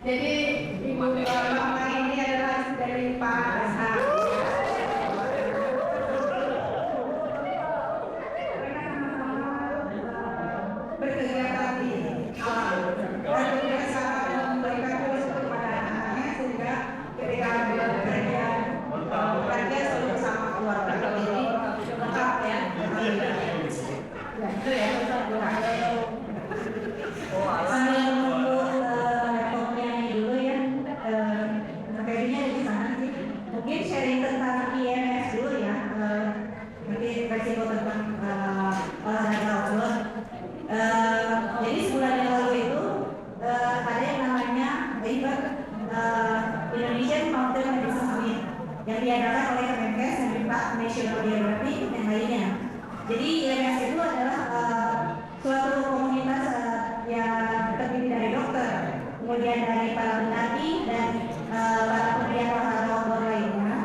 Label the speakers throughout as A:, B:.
A: Jadi Ibu Bapak ini adalah dari Pak Ashar. Berkegiatan di alam dan biasa memberikan kursus kepada anak-anaknya sehingga ketika bekerja selalu bersama keluarga. Jadi lengkap ya. Ya itu ya. Sambil menunggu laptopnya dulu ya, materinya di sana sih. Mungkin sharing tentang IMS dulu ya. Nanti resiko tentang olahraga outdoor. Jadi sebulan yang lalu itu ada yang namanya event Indonesian Mountain Medicine Summit yang diadakan oleh Kemenkes, Menpak, National Geographic dan lainnya. Jadi IMS itu adalah suatu komunitas yang terdiri dari dokter, kemudian dari para pendaki dan para pegiat olahraga outdoor lainnya.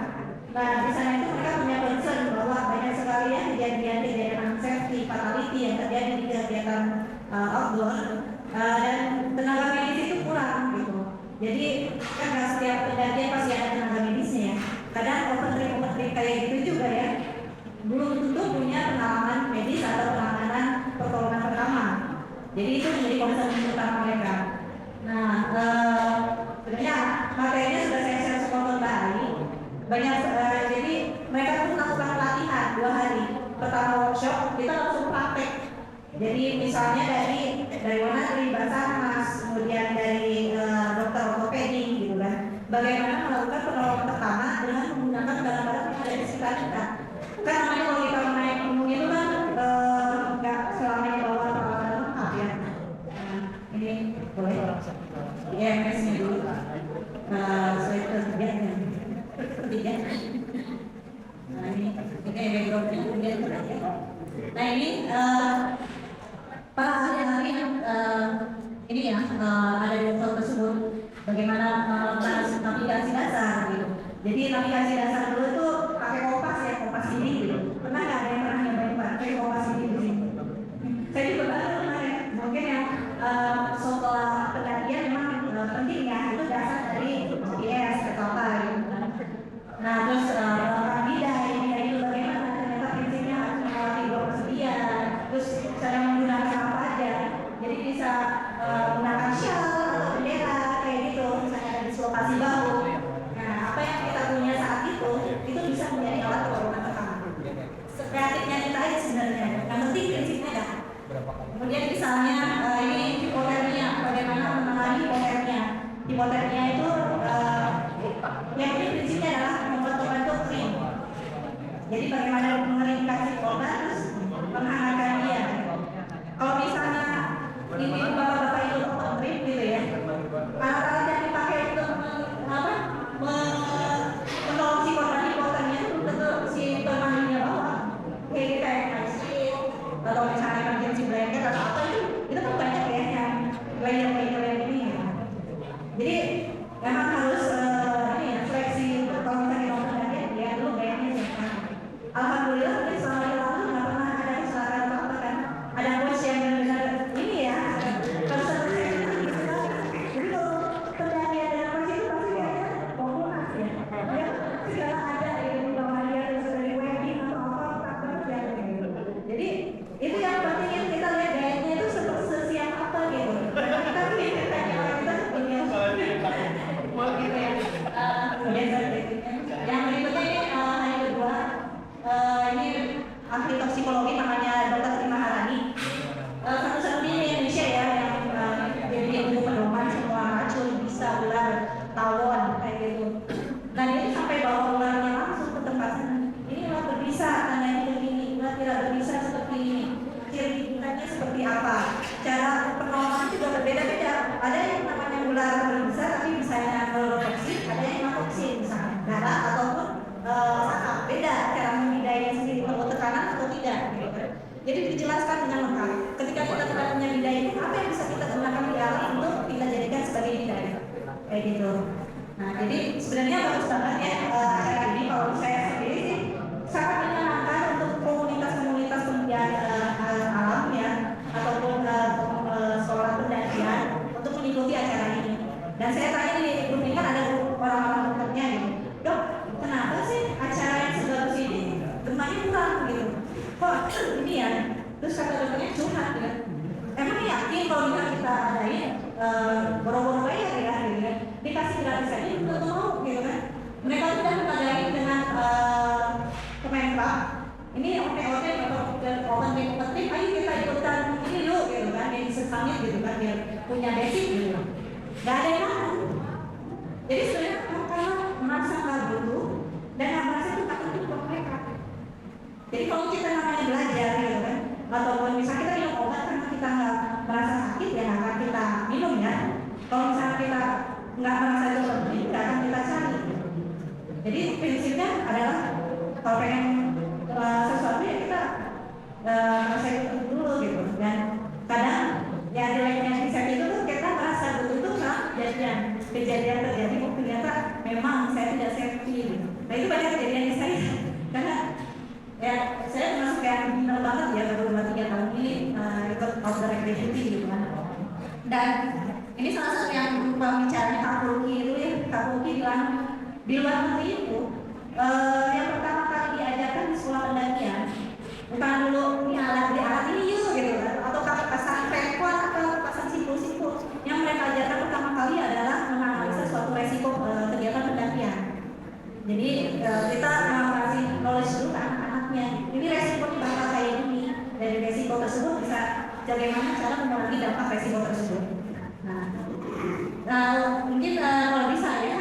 A: Nah di sana itu mereka punya concern bahwa banyak sekali ya kejadian safety, fatality yang terjadi di kegiatan outdoor dan tenaga medis itu kurang gitu. Jadi kan nggak setiap pendakian pasti ada tenaga medisnya ya. Kadang open kayak gitu juga ya. Belum tentu punya pengalaman medis atau penanganan pertolongan pertama. Jadi itu menjadi concern utama mereka. Nah, sebenarnya materinya sudah saya share sepotong tadi. Banyak, jadi mereka pun melakukan pelatihan 2 hari. Pertama workshop, kita langsung praktek. Jadi misalnya dari mana dari Basarnas, kemudian dari dokter ortopedi gitu kan. Bagaimana melakukan pertolongan pertama dengan menggunakan barang-barang yang ada di sekitar kita. Kan namanya kalau kita naik gunung itu kan nggak selamanya bawa peralatan lengkap ya. Ini boleh IMS-nya dulu. Saya kerjanya ketiga. Nah ini background-nya kemudian terakhir. Nah ini para ahli-ahli yang ini ya ada di level tersebut bagaimana melakukan navigasi dasar gitu. Jadi navigasi dasar dulu itu pakai kompas ya, kompas ini gitu. Pernah nggak ada yang pernah nyobain pakai kompas ini di sini? Saya juga baru kemarin. Mungkin yang setelah pendakian memang penting ya, itu dasar dari GPS atau apa gitu kan. Nah terus bidai itu bagaimana ternyata prinsipnya harus melewati 2 persediaan. Terus cara menggunakan apa aja. Jadi bisa menggunakan shawl atau bendera kayak gitu, misalnya ada dislokasi bahu. Nah, apa yang kita punya saat itu bisa menjadi alat pertolongan pertama. Kreatifnya kita aja sebenarnya. Yang penting prinsipnya dah. Kemudian misalnya ini hipotermia, bagaimana menangani hipotermia. Hipotermia itu yang prinsipnya adalah membuat korban doktrin. Jadi bagaimana mengeringkan si korban terus menghangatkan dia. Kalau misalnya ini bapak-bapak itu doktrin gitu ya, alat-alat yang dipakai untuk menolong si korban hipotermia itu tentu si temannya bawah kayak kita yang kasih atau misalnya emergency blanket atau apa itu kan banyak ya yang layer ini ya. Jadi memang harus ini ya seleksi kalau misalnya mau pendakian ya dulu kayaknya siapa. Alhamdulillah mungkin selama ini lalu nggak pernah ada kesalahan apa kan. Ada coach yang benar-benar ini ya konsentrasi. Jadi kalau pendakian dalam pasti itu pasti kayaknya komunas ya. Ya segala ada yang bawa dia terus dari wedding atau apa ya gitu. Jadi itu yang penting yang kita lihat gayanya itu sesiap apa gitu. Karena kita kita punya gitu ya. Yang berikutnya ini yang kedua ini ahli toksikologi namanya Dr. Tima Harani. Satu-satunya di Indonesia ya yang jadi ilmu pedoman semua racun, bisa, ular, tawon kayak gitu. Dan ini sampai bawa ularnya langsung ke tempat sana. Ini ular berbisa, tandanya begini, ular tidak berbisa seperti ini. Ciri-cirinya seperti apa? Cara penolongan juga berbeda-beda. Ada yang namanya ular berbisa tapi misalnya neurotoksik, ada yang toksin misalnya darah ataupun saham. Beda cara memindainya sendiri perlu tekanan atau tidak gitu. Jadi dijelaskan dengan lengkap. Ketika kita tidak punya bidai itu apa yang bisa kita gunakan di alam untuk kita jadikan sebagai bidai kayak gitu. Nah jadi sebenarnya bagus banget ya acara ini kalau saya sendiri sih sangat menyenangkan untuk komunitas-komunitas pendidikan alam ya ataupun sekolah pendakian untuk mengikuti acara ini. Dan saya tanya di grup ini kan ada orang-orang dekatnya gitu, dok kenapa sih acara yang sebagus ini gemanya kurang gitu, kok ini ya, terus kata dokternya curhat gitu, emang yakin kalau kita adain boro-boro bayar ya gitu kan, dikasih gratis aja belum tentu mau gitu kan. Mereka sudah mengadain dengan Kemenpar, ini OT-OT atau open kompetitif, ayo kita ikutan ini yuk gitu kan, yang summit gitu kan, biar punya basic gitu. Gak ada yang mau. Jadi sebenarnya karena merasa nggak butuh dan nggak merasa itu takut itu buat mereka. Jadi kalau kita namanya belajar gitu kan, ataupun misalnya kita minum obat karena kita nggak merasa sakit ya nggak akan kita minum ya. Kalau misalnya kita nggak merasa itu lebih, nggak akan kita cari. Jadi prinsipnya adalah kalau pengen sesuatu ya kita merasa itu dulu gitu. Dan kadang ya jeleknya riset itu tuh kita merasa betul-betul kejadian terjadi, oh ternyata memang saya tidak safety. Nah itu banyak kejadian di saya karena ya saya termasuk yang benar banget ya baru 3 tahun ini ikut outdoor activity gitu kan. Dan ini salah satu yang pembicaranya Kak Pulki itu ya, Kak Pulki bilang di luar negeri itu yang pertama kali diajarkan di sekolah pendakian bukan dulu ini alat ini yuk gitu kan, atau pasang rekor atau pasang simpul-simpul. Yang mereka ajarkan pertama kali adalah menganalisa suatu resiko kegiatan pendakian. Jadi kita mengasih knowledge dulu ke anak-anaknya, ini resikonya bakal kayak gini, dari resiko tersebut bisa bagaimana cara mengurangi dampak resiko tersebut. Nah mungkin kalau bisa ya,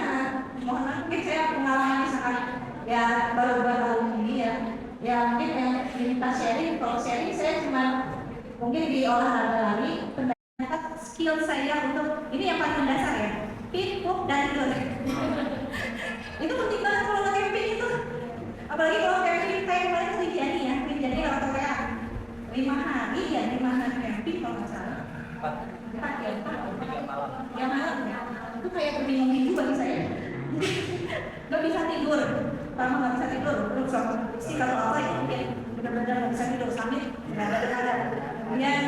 A: mohon maaf mungkin saya pengalaman misalkan ya baru 2 tahun ini ya mungkin yang diminta sharing, kalau sharing saya cuma mungkin di olahraga lari, pendapat skill saya untuk ini yang paling mendasar ya, pit, pup, dan tur. Itu penting banget kalau lagi camping itu, apalagi kalau camping kayak kemarin Rinjani ya, Rinjani kalau Korea 5 hari ya, 5 hari camping kalau nggak salah 4 ya, 4 ya malam ya, itu kayak berminggu-minggu bagi saya. Gak bisa tidur, pertama gak bisa tidur, terus si kalau apa ya mungkin benar-benar gak bisa tidur, sambil nggak ada. Kemudian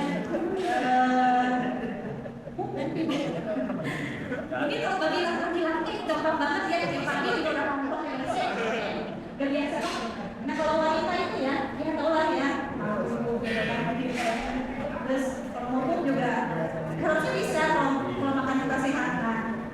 A: mungkin kalau bagi laki-laki gampang banget ya, yang pagi juga udah ngomong gak biasa. Nah kalau wanita itu ya, kita tahu lah ya, terus kalau ngomong juga harusnya bisa kalau makan juga sehat.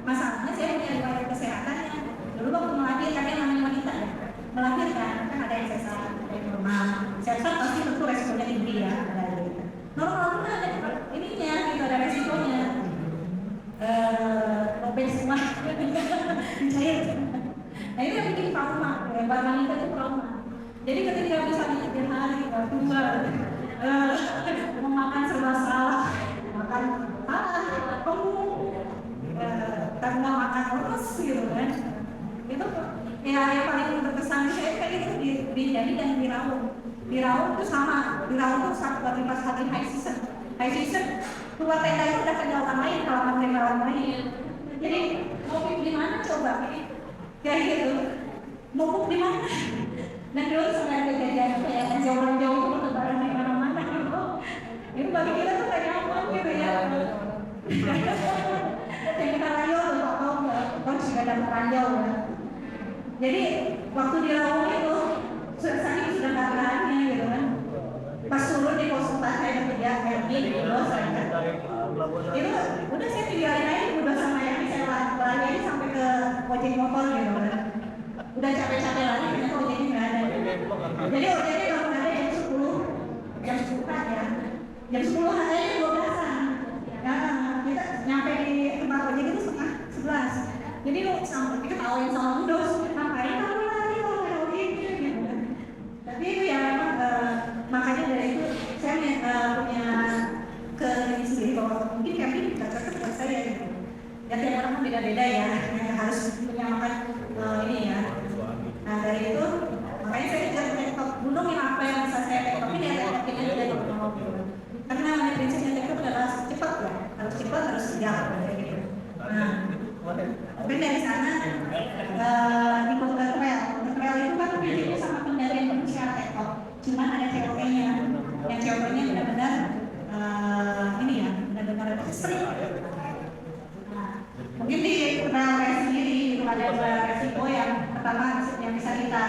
A: Masalahnya saya punya riwayat kesehatannya. Dulu waktu melahirkan, yang namanya wanita ya, melahirkan kan ada yang sesar, ada yang normal. Sesar pasti tentu resikonya tinggi ya, ada gitu. Normal pun ada ininya, gitu ada resikonya. Obes semua, cair. Nah itu yang bikin trauma, buat wanita itu trauma. Jadi ketika bisa tidur hari, tua, memakan serba salah, makan karena makan terus gitu kan, itu ya yang paling berkesan saya kayak itu di Jadi dan di Raung itu sama, di Raung itu sampai pas hari high season keluar tenda itu udah kenal orang lain, kalau tenda orang lain. Jadi mau pergi di mana coba kayak gitu, mau di mana? Dan dulu sampai kejadian kayak jauh-jauh itu lebaran naik mana-mana gitu, itu bagi kita tuh kayak nyaman gitu ya. Yang kita ranjau tuh kalau juga dapat ranjau ya. Jadi waktu di Raung itu saking sudah nggak tahannya gitu kan, pas turun di pos 4 saya kerja camping di bos itu udah saya tinggalin udah sama yang saya lari ini sampai ke ojek motor gitu kan, udah capek-capek lari ternyata ojeknya nggak ada. Jadi ojeknya kalau nggak ada jam 10 kan ya, jam 10 harganya 12-an. Kita nyampe di tempat ojek itu setengah 11. Jadi kita ketawain sama Mundos, ngapain kamu lari kalau ada ojek gitu kan. Tapi itu ya memang makanya dari itu saya punya ini sendiri bahwa mungkin camping tidak cocok buat saya gitu. Ya tiap orang kan beda-beda ya, harus menyamakan ini ya. Nah dari itu makanya saya juga tektok gunung yang apa yang bisa saya tektok ini ya tektok ini dari mau karena prinsipnya tektok adalah cepat ya, harus cepat harus sigap gitu. Nah mungkin dari sana ikut ke trail itu kan prinsipnya sama pendakian manusia tektok, cuman ada COP-nya yang COP-nya benar-benar ini ya benar-benar ekstrim. Nah mungkin di dua resiko. Yang pertama yang bisa kita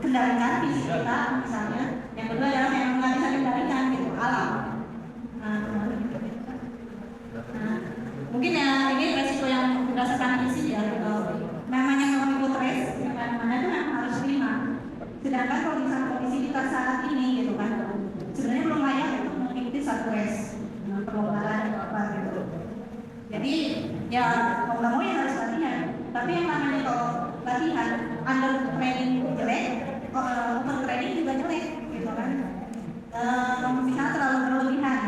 A: kendalikan fisik kita misalnya, yang kedua adalah yang nggak bisa kendalikan gitu, alam. Mungkin ya ini resiko yang berdasarkan isi ya, namanya mengalami stres mana itu memang harus terima. Sedangkan kalau misalnya kondisi kita saat ini gitu kan, sebenarnya belum layak untuk mengikuti satu perlombaan apa gitu. Jadi ya mau nggak mau ya harus latihan. Tapi yang namanya kalau latihan under training jelek, over training juga jelek gitu kan. Misalnya terlalu berlebihan,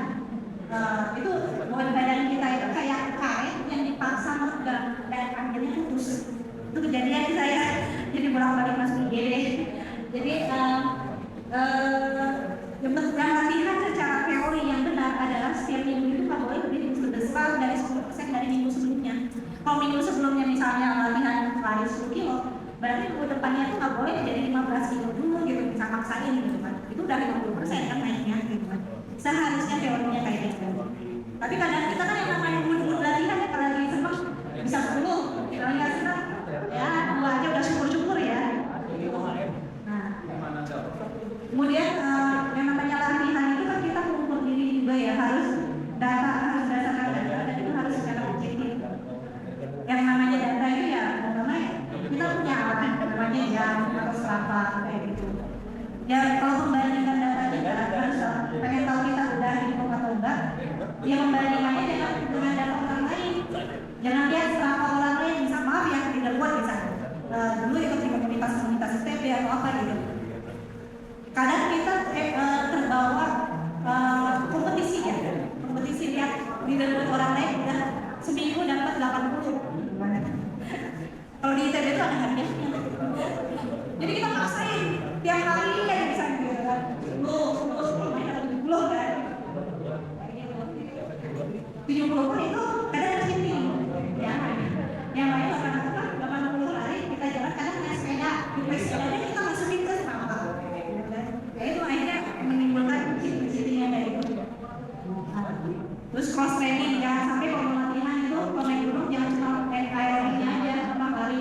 A: itu badan kita itu kayak karet yang dipaksa meregang dan akhirnya putus. Itu kejadian di saya, jadi bolak-balik masuk IGD. Jadi yang latihan secara teori yang benar adalah setiap minggu itu nggak boleh lebih besar dari 10% dari minggu sebelumnya. Kalau minggu sebelumnya misalnya latihan lari 10 kilo, berarti minggu depannya itu nggak boleh jadi 15 kilo dulu gitu, bisa maksain gitu kan. Itu udah 50% kan naiknya gitu kan. Seharusnya teorinya kayak gitu. Tapi kadang kita kan yang namanya mood latihan kalau lagi seneng bisa 10, kalau nggak seneng ya 2 aja udah syukur-syukur ya. Nah, kemudian yang namanya latihan itu kan kita mengukur diri juga ya, harus berdasarkan data dan itu harus secara objektif. Yang namanya data itu ya, namanya kita punya alat namanya jam atau berapa kayak gitu. Ya kalau membandingkan data kita harus pengen tahu kita udah hitung atau enggak. Ya membandingkannya dengan data orang lain. Jangan lihat berapa orang lain, bisa maaf ya tidak buat misalnya. Dulu ikut di komunitas STB atau apa gitu. Kadang kita terbawa kompetisi ya, kompetisi lihat di dalam orang lain udah seminggu dapat 80. Kalau di ITB itu ada hadiahnya. Jadi kita maksain tiap hari kayak misalnya gitu kan. Mainnya 70 kan. 70 pun itu kadang kesini ya. Yang lain 80 lari kita jalan kadang naik sepeda. Di sepedanya kita masukin ke sama. Ya itu akhirnya menimbulkan cheating-cheating yang kayak gitu. Terus cross training, jangan sampai kalau latihan itu kalau naik gunung jangan cuma aerobiknya aja, sama lari.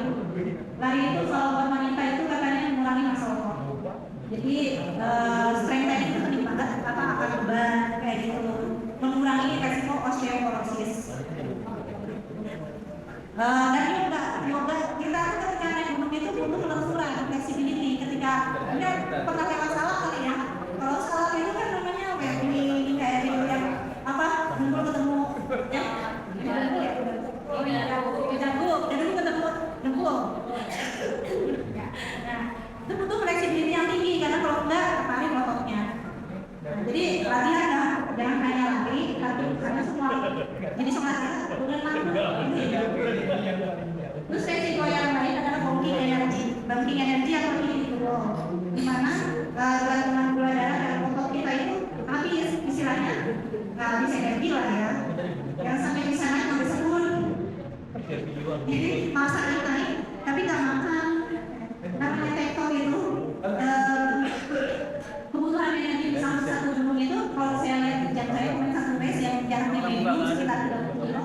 A: Lari itu kalau buat wanita itu katanya mengurangi masa otot. Jadi strength training itu penting banget, apa akan beban kayak gitu, mengurangi resiko osteoporosis. Dan yoga kita ketika naik gunung itu butuh kelenturan, flexibility. Ketika kita pernah lewat salak kali ya, kalau salak itu kan namanya ini kayak video yang apa ngumpul ketemu ya jago dan dulu ketemu dengkul. Nah itu butuh fleksibilitas yang tinggi karena kalau enggak kemarin ototnya. Nah, jadi latihan jangan hanya lari tapi karena semua jadi semua bukan terus resiko yang lain adalah banking energi atau withdrawal, di mana gantungan gula darah dan otot kita itu habis istilahnya habis energi lah ya, yang sampai bisa naik sampai 10. Jadi masa naik tapi nggak makan, namanya tektok itu kebutuhan energi sampai satu gunung itu kalau saya lihat jam saya kemarin satu race yang jaraknya medium sekitar 30 kilo,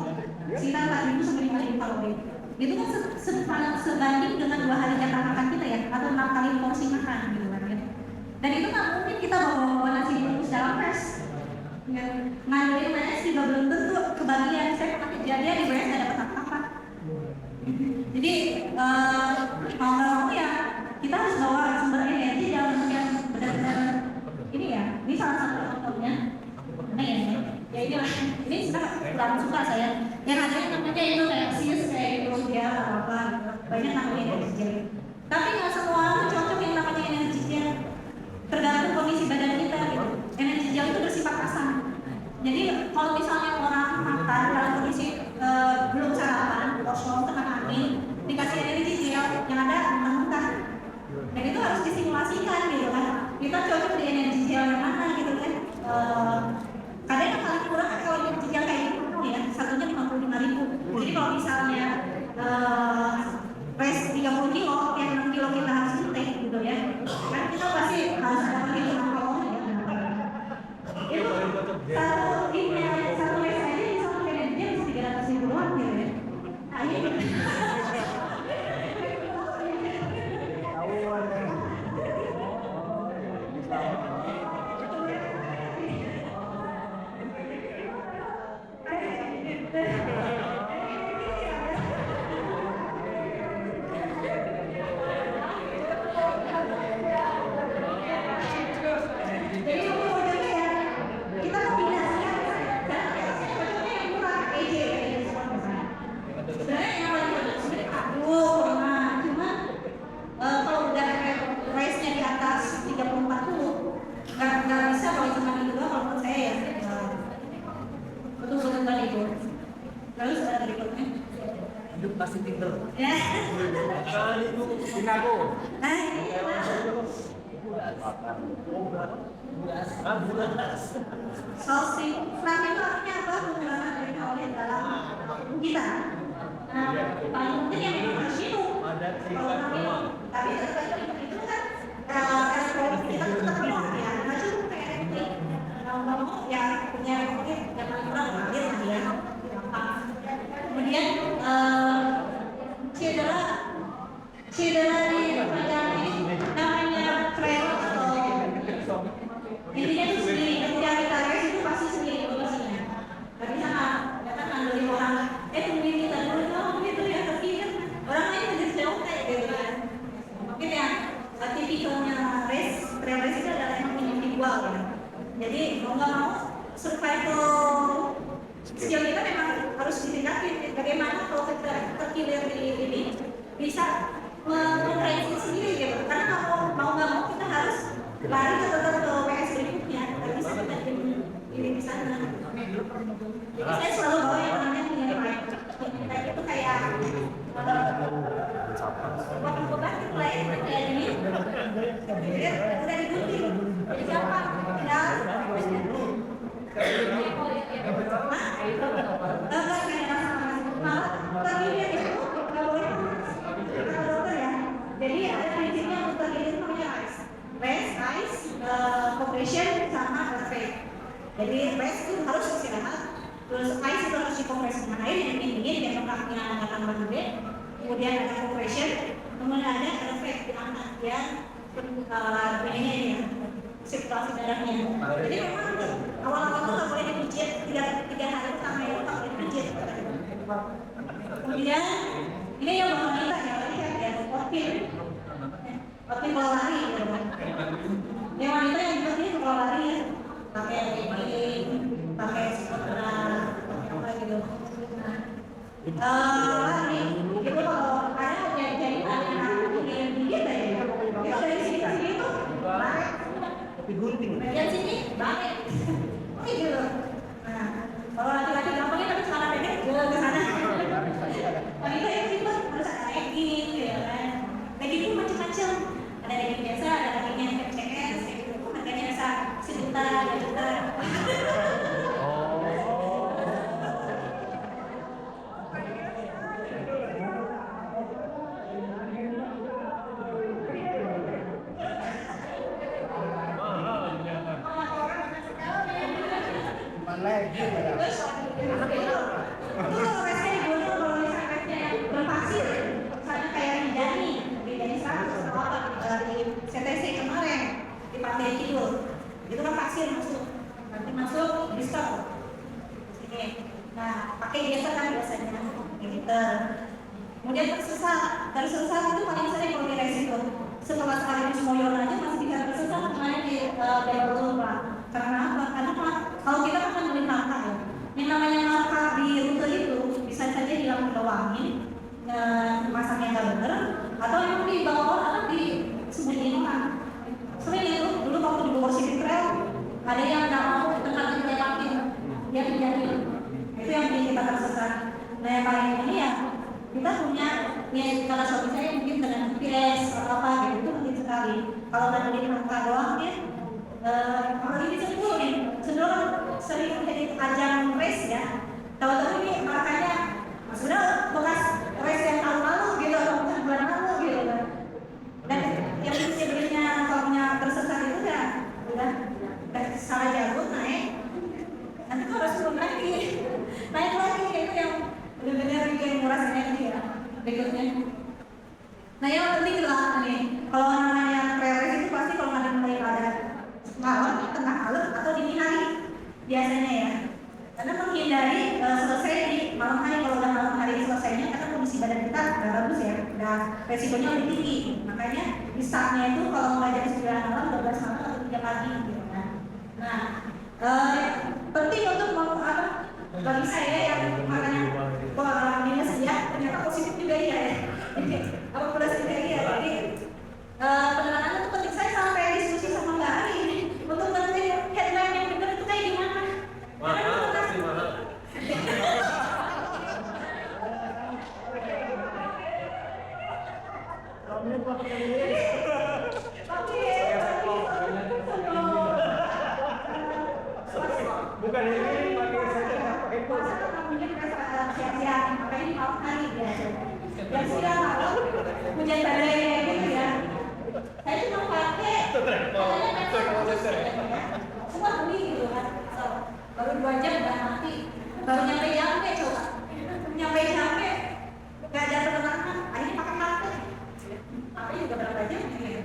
A: sekitar 4.000 sampai 5.000 kalori. Itu kan sebanding dengan 2 hari jatah makan kita ya, atau 6 kali porsi makan gitu kan ya. Dan itu nggak mungkin kita bawa nasi bungkus dalam race. Ngandelin WS juga belum tentu kebagian. Saya pernah kejadian di WS nggak dapat apa-apa. Jadi mau nggak mau ya kita harus bawa sumber energi dalam yang benar-benar ini ya. Ini salah satu contohnya. Nah ya inilah. Ini sebenarnya kurang suka saya. Yang ada yang namanya itu kayak sis kayak itu dia apa banyak namanya energi. Tapi nggak semua orang cocok yang namanya energi gel. Tergantung kondisi badan kita gitu. Energi gel itu bersifat asam. Jadi kalau misalnya orang makan dalam kondisi belum sarapan, kosong, kena angin, dikasih energi gel yang ada muntah-muntah. Dan itu harus disimulasikan gitu kan. Kita cocok di energi gel yang mana gitu kan. Kadang yang paling kurang kan kalau energi gel kayak gitu ya, satunya 55.000. Jadi kalau misalnya race 30 kilo, yang 6 kilo kita harus intake gitu ya. Kan kita pasti harus ada perhitungan kalori ya. Itu satu race aja bisa pakai energi bisa 300.000 doang gitu ya. Nah ini
B: pasti pinter.
A: Ya.
B: Sinago.
A: Nah, ini sourcing plan itu artinya apa? Penggunaan dari oleh dalam kita. Nah, paling mungkin yang memang harus minum. Kalau nggak minum, tapi tetap itu kan elektrolit kita tetap minum ya. Nggak cukup kayak elektrik. Ngomong ya punya mungkin yang paling kurang ambil lah ya. Kemudian cedera di bagian ini namanya trail atau intinya itu sendiri. Ketika kita race itu pasti sendiri kondisinya. Gak bisa kan ngandelin orang. Tungguin kita dulu gitu ya, tapi kan orang lain udah jauh kayak gitu kan. Mungkin ya tipikalnya trail race itu adalah emang individual ya. Jadi mau nggak mau survival skill kita memang harus ditingkatin. Bagaimana kalau kita terpilih di ini bisa mentransisi sendiri gitu. Karena kalau mau nggak mau kita harus lari tetap ke PS berikutnya. Nggak bisa kita ini di sana. Jadi saya selalu bawa yang namanya minimal. Itu kayak waktu batik lah ya, kayak ini. Udah digunting. Jadi siapa? Tinggal. Jadi ada prinsipnya untuk terjadi itu namanya rest, ice, compression sama reflect. Jadi rest itu harus istirahat, terus ice itu harus dikompres dengan air yang dingin biar lemaknya nggak tambah gede. Kemudian ada compression, kemudian ada reflect diangkat ya, ini ya. Sirkulasi darahnya. Jadi memang awal-awal tuh nggak boleh dipijit 3 hari pertama itu nggak boleh dipijit. Kemudian ini yang wanita ya, lihat ya, oatmeal kalau lari gitu kan. Yang wanita yang juga ini kalau lari ya, pakai legging, pakai sepatu, pakai apa gitu. Lari itu kalau ada jadi ada yang dingin ya, itu dari sini itu lari.
B: Tapi gunting.
A: Bagian sini banget. Gitu. Nah, kalau laki-laki gampangnya tapi celana pendek ke sana. Wanita yang ribet harus ada legging, ya kan. Legging itu macam-macam. Ada legging biasa, ada legging yang CCS, itu harganya bisa 1 juta, 2 juta.
B: Lagi ya.
A: Itu kalau resnya di gunung, kalau misalnya resnya berpasir, misalnya kayak di Jani 100 atau apa di CTC kemarin di Pantai Kidul, itu kan pasir masuk, nanti masuk di stop sini. Nah, pakai biasa kan biasanya gitu. Kemudian tersesat itu paling sering kalau di resiko. Setelah sekali semoyon aja masih bisa tersesat kemarin di Daerah Pak. Karena apa? Karena kalau kita kan beli marka ya, yang namanya marka di rute itu bisa saja hilang doangin, masangnya nggak bener, atau yang di bawah atau di sembunyiin orang. Sering itu dulu waktu di Bogor City Trail ada yang nggak mau tempat ditelekin, dia menjadi itu yang bikin kita tersesat. Nah yang paling ini ya kita punya ya kalau suami saya mungkin dengan GPS atau apa gitu itu penting sekali. Kalau nggak beli marka doang ya. Kalau ini cenderung sering jadi ajang race ya. Tahu-tahu ini makanya sudah bekas race yang lalu gitu atau mungkin bulan lalu gitu kan. Dan yang sebenarnya formnya tersesat itu udah salah jalur naik. Nanti harus turun lagi, naik lagi itu yang benar-benar bikin nguras energi ya. Berikutnya. Nah yang penting adalah nih kalau namanya trail race itu pasti kalau ada mulai pada malam, tengah malam atau dini hari biasanya ya. Karena menghindari selesai di malam hari. Kalau udah malam hari selesainya karena kondisi badan kita udah bagus ya, udah resikonya lebih tinggi. Makanya di startnya itu kalau nggak jam 9 malam, 12 malam atau 3 pagi gitu kan. Nah, penting untuk bagi saya yang makanya minus ya ternyata positif juga ya. Jadi akumulasi juga ya. Jadi penerapan itu penting. Saya sampai diskusi sama Mbak Ari ini untuk menentukan headline yang benar itu kayak gimana. Karena
B: Bukan ini pakai saja pakai
A: puasa tuh nggak mungkin siang-siang, makanya di malam hari biasa. Dan siang malam hujan badai gitu ya. Saya cuma pakai semua beli gitu kan. Baru 2 jam udah mati. Baru nyampe coba. Nyampe nggak ada penerangan. Akhirnya pakai HP. HP juga berapa jam gitu.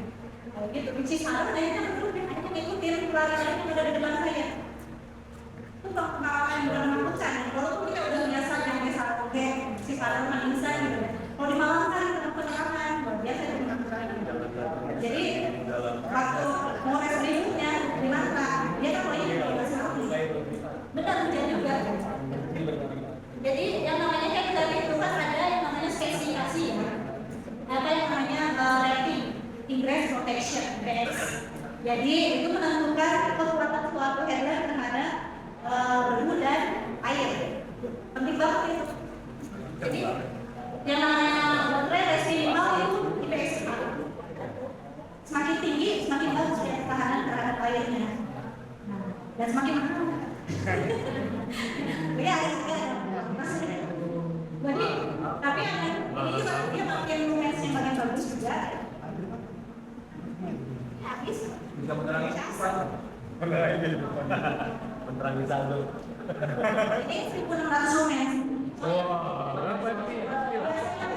A: Kalau gitu kunci malam akhirnya aku ngikutin pelarian yang ada di depan saya. Itu pengalaman yang benar menakutkan. Walaupun kita udah biasa nyampe Sarongge, si Sarong Manisa gitu. Kalau di Malang kan penerangan luar biasa itu menakutkan. Jadi waktu mau tes berikutnya di Mata, dia kan mulai dari Sarong. Benar hujan juga. Jadi yang namanya kan dari itu kan ada yang namanya spesifikasi ya. Ada yang namanya rating ingress protection index. Jadi itu menentukan kekuatan suatu headline terhadap berdebu dan air. Penting banget itu. Jadi yang namanya baterai resi minimal itu IPX 4. Semakin tinggi semakin bagus ya ketahanan terhadap airnya. Nah, dan semakin mahal. Ya, jadi tapi ini juga dia makin lumennya makin bagus juga. Habis
C: bisa menerangi menerangi saldo.
A: ini 1.600 lumen.
C: Wah, berapa ini?
A: Biasanya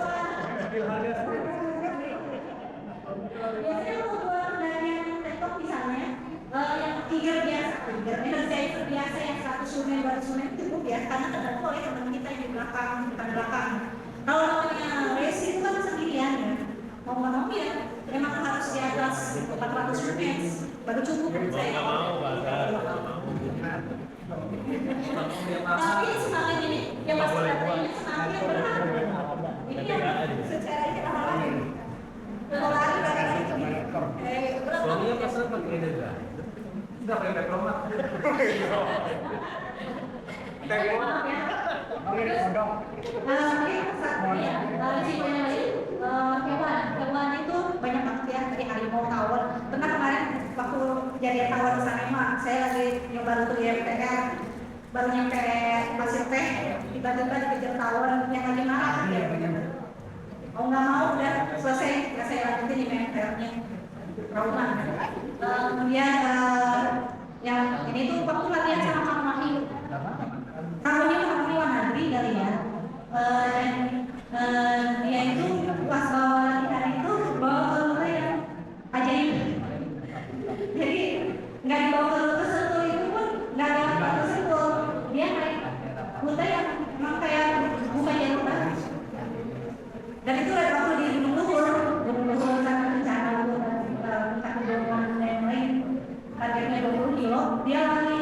A: kalau buat yang laptop misalnya yang tiga biasa, energizer biasa yang 100 lumen, 200 lumen cukup ya, karena terbantu oleh teman kita di belakang, depan belakang. Kalau namanya resi itu kan sendirian ya, mau nggak mau ya, memang harus di atas 400 lumen, baru cukup menurut saya. Tapi semakin ini, yang masih baterainya semakin berat. Ini yang secara internal ini.
C: Suaminya pesan pakai ini enggak? Enggak pakai diplomat.
A: Hewan itu banyak banget ya, seperti harimau, tawon. Pernah kemarin waktu kejadian tawon di Sanema, saya lagi nyoba rute di MTR, baru nyampe Pasir Teh, tiba-tiba dikejar tawon yang lagi marah ya. Mau nggak mau udah selesai, nggak saya lanjutin di MTR-nya trauma. Kemudian yang ini tuh waktu latihan sama Kang Wahyu. Kang Wahyu Wanadri kali ya. Dia itu pas bawa latihan itu bawa ke rute yang ajaib. Jadi nggak dibawa ke rute sentul itu pun nggak ada rute sentul. Dia naik rute yang memang kayak bukan jalur banget. Dan itu ada waktu di Gunung Luhur sangat bencana minta kedongan dan lain-lain. Targetnya 20 kilo, dia lari.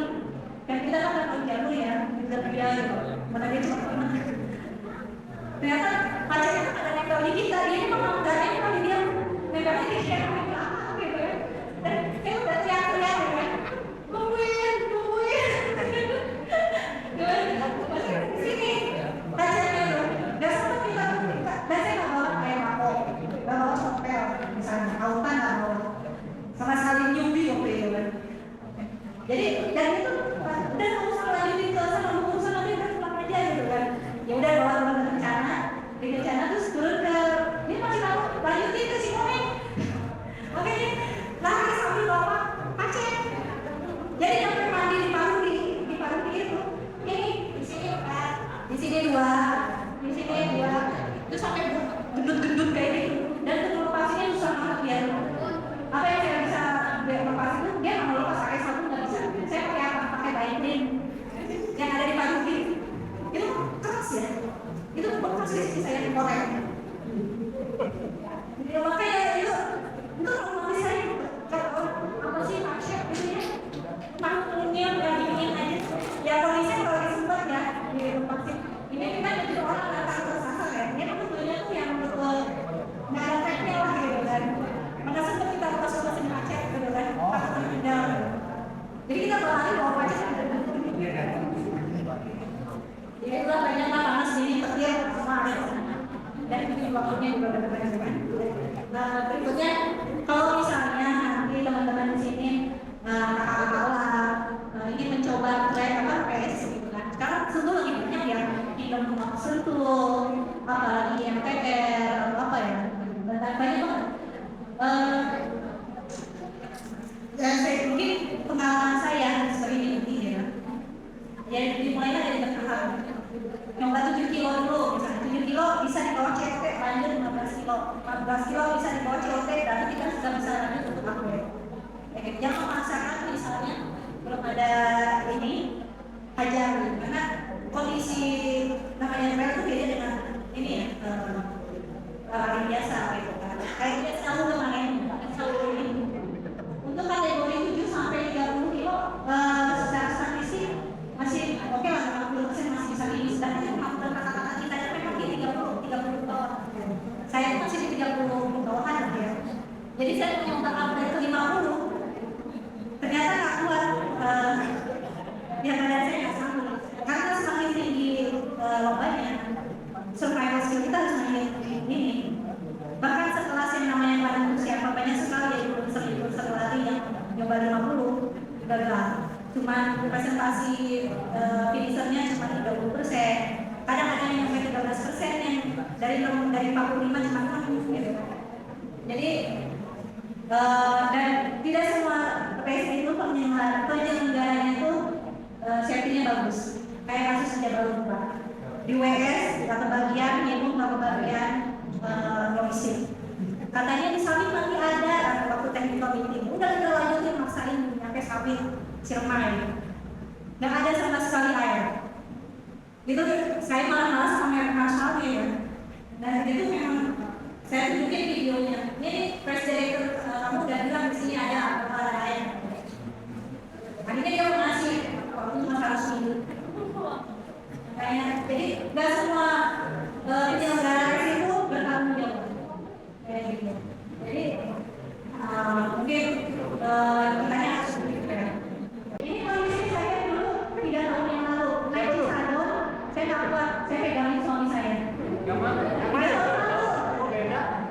A: Dan kita kan dapat jalur ya, kita dia mana dia cuma teman. Ternyata pacarnya kan ada nempel di kita, dia memang nggak nempel di dia, nempelnya di share gitu ya. Dan saya udah teriak-teriak gitu ya, tungguin. Masih di sini, pacarnya loh, nggak sempat kita, dan saya nggak bawa kayak mako, nggak bawa sopel, misalnya autan nggak bawa, sama sekali nyubi waktu itu kan. Jadi dan itu udah nggak usah lanjutin ke sana, nggak usah nanti pulang aja gitu kan. Ya udah bawa teman rencana terus turun ke ini masih mau lanjutin ke Simone. mungkin waktunya juga udah kebanyakan. Berikutnya, kalau misalnya nanti teman-teman di sini kakak-kakak ingin mencoba try PS gitu kan. Sekarang Sentul lagi banyak ya, Kingdom of Sentul, apalagi MTR, apa ya, banyak banget. Dan saya mungkin pengalaman saya sebagai ini ya. Ya dimulailah dari bertahap. Nyoba 7 kilo dulu, misalnya 7 kilo bisa di bawah COT, lanjut 15 kilo, 14 kilo bisa di bawah COT, berarti kita sudah bisa lanjut untuk upgrade. Jangan memaksakan misalnya belum ada ini hajar, karena kondisi namanya trail itu beda dengan ini ya, lari biasa gitu kan. Kayak kita selalu kemarin, selalu ini. Untuk kategori 7 sampai 30 kilo secara statistik masih oke lah, 50% masih bisa ini. Sedangkan kemampuan kakak-kakak kita itu memang di 30 bawah. Saya itu masih di 30 bawahan ya. Jadi saya mencoba upgrade ke 50. Ternyata nggak kuat. Ya badan saya nggak sanggup. Karena semakin tinggi lombanya, survival skill kita harus semakin ini. Bahkan setelah saya namanya pada usia banyak sekali ya influencer lari yang nyoba 50 gagal. Cuma presentasi finishernya cuma 30%. Kadang-kadang yang sampai 13% yang dari 45 cuma 6 gitu. Jadi dan tidak semua race itu penyelenggaranya itu safety-nya bagus. Kayak kasus saja baru Pak. Di WS atau bagian minum atau bagian logistik. Katanya di Sabit nanti ada waktu technical meeting. Udah kita lanjutin maksain nyampe Sabit Ciremai. Nggak ada sama sekali air. Itu saya malah sama merek nasionalnya ya. Dan itu memang saya tunjukin videonya. Ini press director kamu udah bilang di sini ada air. Akhirnya dia mau ngasih waktu cuma 100 minggu. Kayaknya jadi nggak semua penyelenggara itu bertanggung jawab. Kayak gitu. Jadi mungkin pertanyaan harus begitu. Ini kondisi saya dulu 3 tahun yang lalu naik Cisadon, saya nggak kuat, saya pegangin suami saya.
B: Gimana?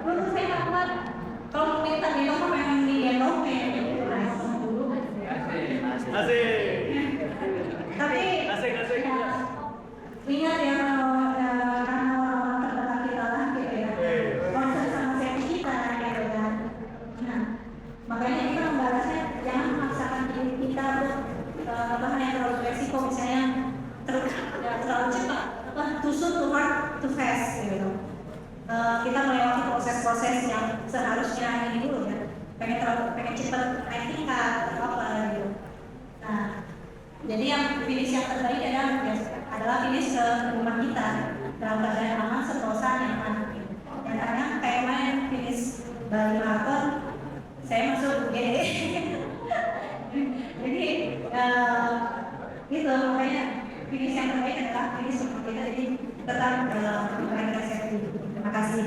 A: Dulu saya nggak kuat. Kalau minta gendong mah memang digendong kayak gitu.
B: Asik.
A: Tapi
B: Asik.
A: ingat ya karena orang terdekat kita lah gitu ya. Concern sama safety kita gitu kan. Nah, makanya kita membalasnya jangan memaksakan diri kita untuk bahan yang terlalu beresiko, misalnya terlalu cepat, too soon, too hard, too fast gitu. Kita melewati proses-proses yang seharusnya ini dulu ya. Pengen cepat naik tingkat atau apa gitu. Nah, jadi yang finish yang terbaik adalah finish ke rumah kita dalam keadaan aman, sentosa, nyaman. Dan karena kayak main finish Bali Marathon, saya masuk UGD. Jadi gitu makanya finish yang terbaik adalah finish rumah kita. Jadi tetap menggunakan safety. Terima kasih.